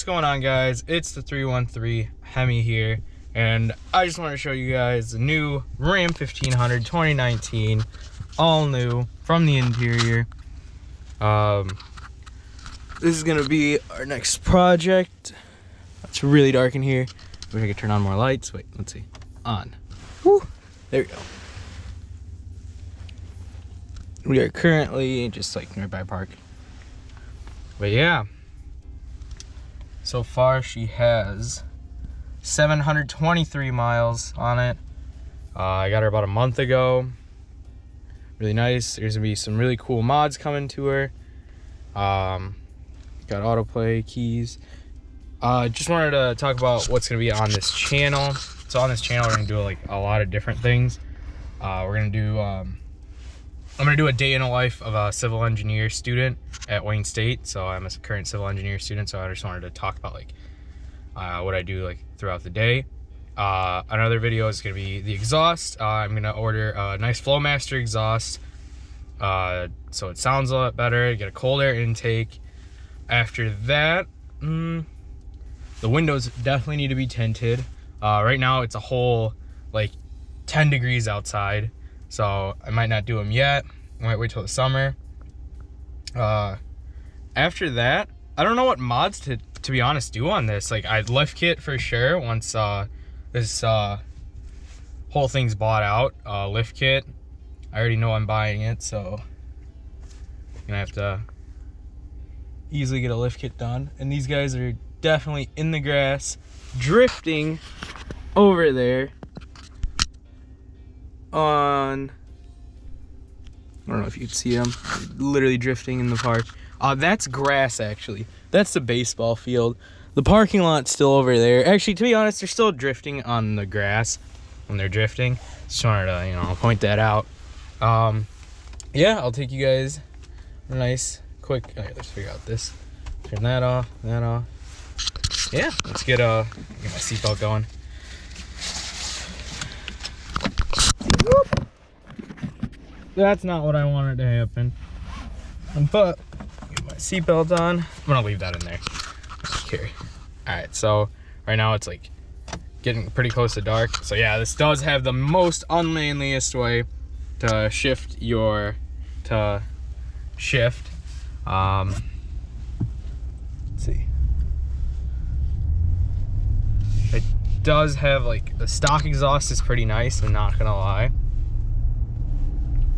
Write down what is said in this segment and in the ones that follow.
What's going on, guys? It's the 313 Hemi here, and I just want to show you guys the new Ram 1500 2019, all new from the interior. This is gonna be our next project. It's really dark in here. Wish I could turn on more lights. Wait, let's see. On. Woo! There we go. We are currently just like nearby park. But yeah. So far she has 723 miles on it. I got her about a month ago. Really nice. There's gonna be some really cool mods coming to her. Got autoplay keys. Just wanted to talk about what's gonna be on this channel. So on this channel we're gonna do like a lot of different things. We're gonna do I'm gonna do a day in the life of a civil engineer student at Wayne State. So I'm a current civil engineer student, so I just wanted to talk about like what I do like throughout the day. Another video is gonna be the exhaust. I'm gonna order a nice Flowmaster exhaust, so it sounds a lot better. Get a cold air intake. After that, the windows definitely need to be tinted. Right now it's a whole like 10 degrees outside, so I might not do them yet. I might wait till the summer. After that, I don't know what mods to be honest do on this. Like I'd lift kit for sure once this whole thing's bought out. Lift kit, I already know I'm buying it, so I'm gonna have to easily get a lift kit done. And these guys are definitely in the grass, drifting over there on, I don't know if you can see them, literally drifting in the park. That's grass actually. That's the baseball field. The parking lot's still over there. Actually, to be honest, they're still drifting on the grass when they're drifting. Just wanted to, you know, point that out. Yeah, I'll take you guys a nice quick, all right, let's figure out this. Turn that off, that off. Yeah, let's get my seatbelt going. Whoop. That's not what I wanted to happen. But get my seatbelt on. I'm gonna leave that in there. Okay. All right, so right now it's like getting pretty close to dark. So yeah, this does have the most unmanliest way to shift your shift. Let's see. It does have like the stock exhaust is pretty nice, I'm not gonna lie.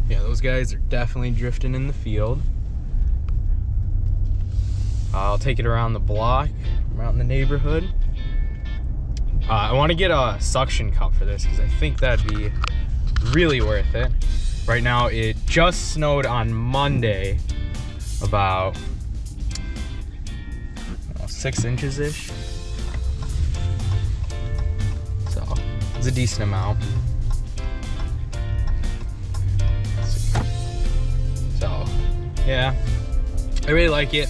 Yeah, those guys are definitely drifting in the field. I'll take it around the block, around the neighborhood. I want to get a suction cup for this because I think that'd be really worth it. Right now it just snowed on Monday, about 6 inches-ish. So it's a decent amount. So yeah, I really like it.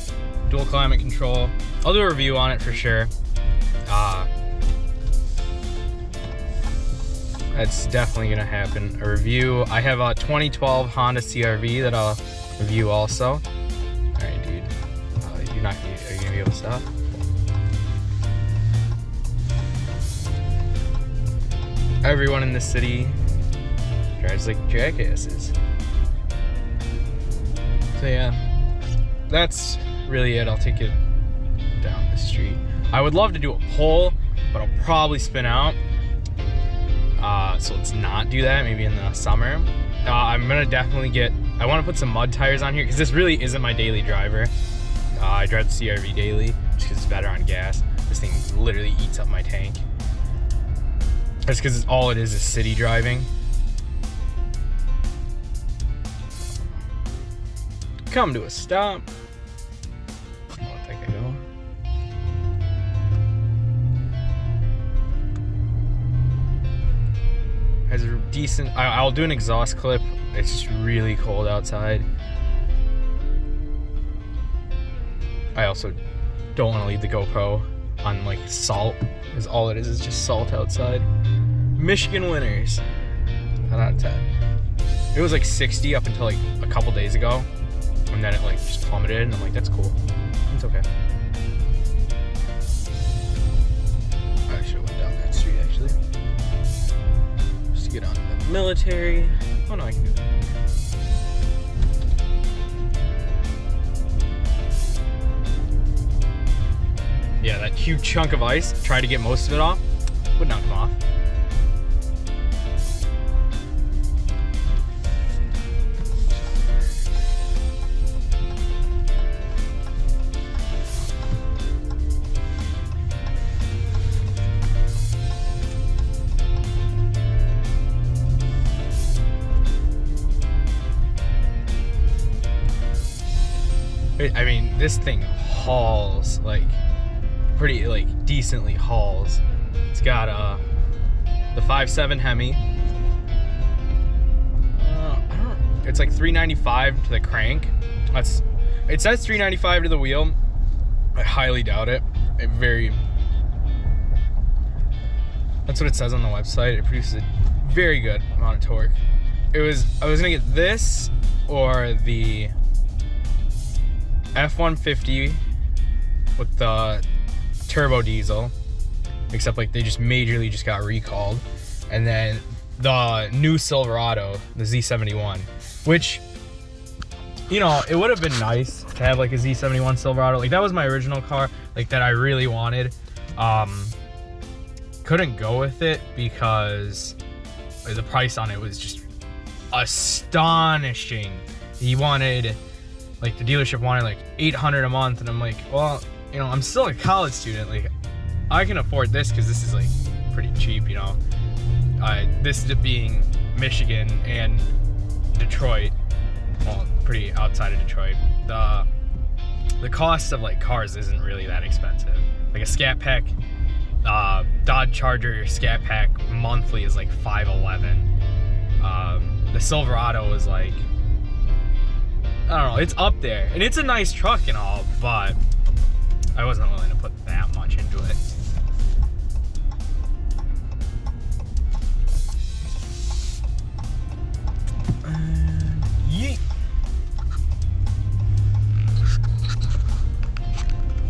Dual climate control. I'll do a review on it for sure. That's definitely gonna happen. A review. I have a 2012 Honda CR-V that I'll review also. All right, dude. Are you gonna be able to stop? Everyone in this city drives like jackasses. So yeah, that's really it. I'll take it down the street. I would love to do a pull, but I'll probably spin out. So let's not do that, maybe in the summer. I'm gonna definitely I wanna put some mud tires on here because this really isn't my daily driver. I drive the CR-V daily just because it's better on gas. This thing literally eats up my tank. That's because all it is city driving. Come to a stop. I'll let that guy go. Has a decent, I'll do an exhaust clip. It's just really cold outside. I also don't want to leave the GoPro on like salt, because all it is just salt outside. Michigan winters, 10 out of 10. It was like 60 up until like a couple days ago, and then it like just plummeted, and I'm like, that's cool. It's okay. street actually. Just to get on the military. Oh no, I can do that. Yeah, that huge chunk of ice, try to get most of it off, would not come off. I mean, this thing hauls, like, pretty, like, decently hauls. It's got the 5.7 Hemi. I don't know. It's like $395 to the crank. It says $395 to the wheel. I highly doubt it. That's what it says on the website. It produces a very good amount of torque. I was gonna get this or the F-150 with the turbo diesel, except like they just majorly just got recalled, and then the new Silverado, the Z71, which, you know, it would have been nice to have like a Z71 Silverado. Like that was my original car, like that I really wanted. Couldn't go with it because the price on it was just astonishing. He wanted, like the dealership wanted like $800 a month, and I'm like, well, you know, I'm still a college student. Like, I can afford this because this is like pretty cheap, you know. This being Michigan and Detroit, well, pretty outside of Detroit. The cost of like cars isn't really that expensive. Like a Scat Pack, Dodge Charger Scat Pack monthly is like $511. The Silverado is like, I don't know, it's up there, and it's a nice truck and all, but I wasn't willing to put that much into it. Yeet.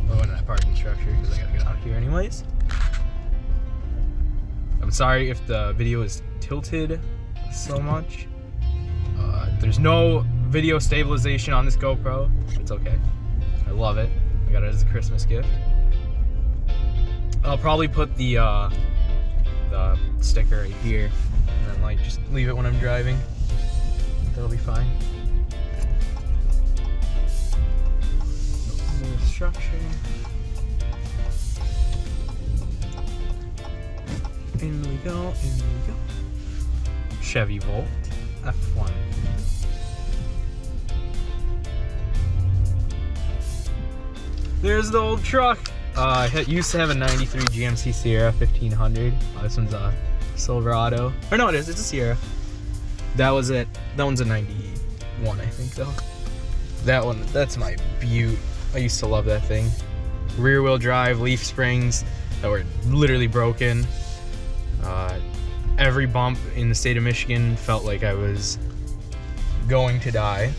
Go into that parking structure because I gotta get out of here anyways. I'm sorry if the video is tilted so much. There's no video stabilization on this GoPro. It's okay. I love it. I got it as a Christmas gift. I'll probably put the sticker right here, and then like just leave it when I'm driving. That'll be fine. New structure. In we go, in we go. Chevy Volt F1. There's the old truck. I used to have a 93 GMC Sierra 1500. This one's a Silverado. Or no, it's a Sierra. That was it. That one's a 91, I think, though. That one, that's my beaut. I used to love that thing. Rear wheel drive, leaf springs that were literally broken. Every bump in the state of Michigan felt like I was going to die.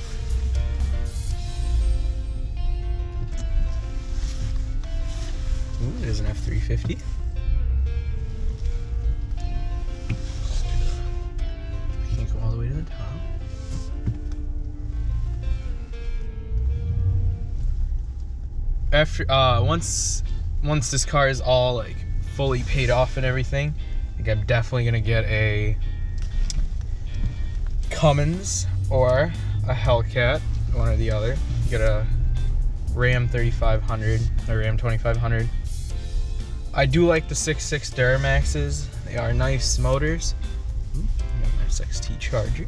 Ooh, there's an F-350. I can't go all the way to the top. After once this car is all like fully paid off and everything, I think I'm definitely gonna get a Cummins or a Hellcat, one or the other. Get a Ram 3500 or Ram 2500. I do like the 6.6 Duramaxes. They are nice motors. Ooh, got an SXT Charger.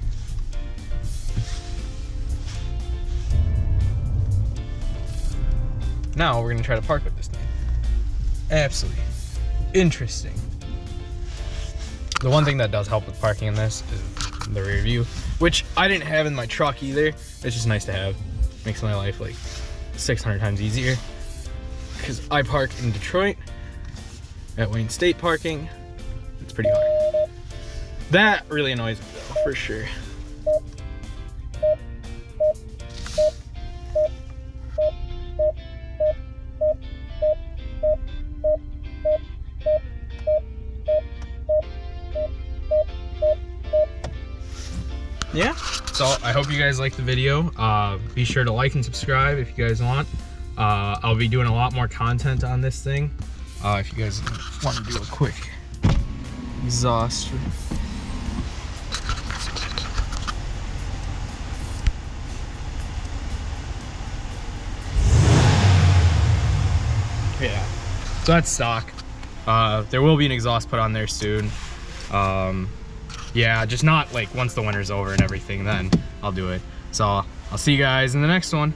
Now we're gonna try to park with this thing. Absolutely interesting. The one thing that does help with parking in this is the rear view, which I didn't have in my truck either. It's just nice to have. Makes my life like 600 times easier. Because I park in Detroit at Wayne State parking. It's pretty hard. That really annoys me though, for sure. yeah, so I hope you guys like the video. Be sure to like and subscribe if you guys want. I'll be doing a lot more content on this thing. If you guys want to do a quick exhaust. Yeah, so that's stock. There will be an exhaust put on there soon. Yeah, just not like once the winter's over and everything, then I'll do it. So I'll see you guys in the next one.